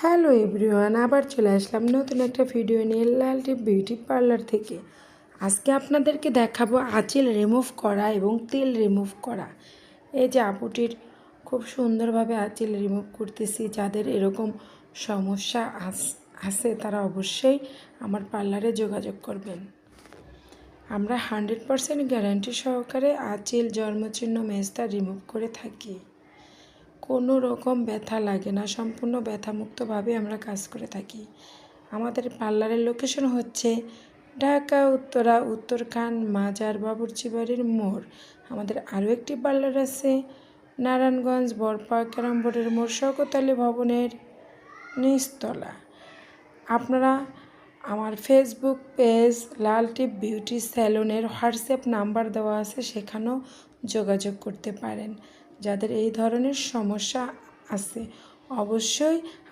Hello everyone, আবার চলে আসলাম নতুন একটা ভিডিও নিয়ে লালটি বিউটি পার্লার থেকে। আজকে আপনাদেরকে দেখাবো আঁচিল রিমুভ করা এবং তেল রিমুভ করা। এই যে আপুটির খুব সুন্দরভাবে আঁচিল রিমুভ করতেছি। যাদের এরকম সমস্যা আছে তারা অবশ্যই আমার পার্লারে যোগাযোগ করবেন। আমরা 100% গ্যারান্টি সহকারে আঁচিল, জন্মচিহ্ন, মেস্তা রিমুভ করে থাকি। কোনো রকম ব্যথা লাগে না, সম্পূর্ণ ব্যথামুক্তভাবে আমরা কাজ করে থাকি। আমাদের পার্লারের লোকেশন হচ্ছে ঢাকা উত্তরা, উত্তরখান, মাজার, বাবুর্চি বাড়ির মোড়। আমাদের আরও একটি পার্লার আছে নারায়ণগঞ্জ, বরপাক, ক্যারাম বোর্ডের মোড়, শওকত আলী ভবনের নিচতলা। আপনারা আমার ফেসবুক পেজ লালটি বিউটি স্যালনের হোয়াটসঅ্যাপ নাম্বার দেওয়া আছে, সেখানেও যোগাযোগ করতে পারেন। যাদের এই ধরনের সমস্যা আছে অবশ্যই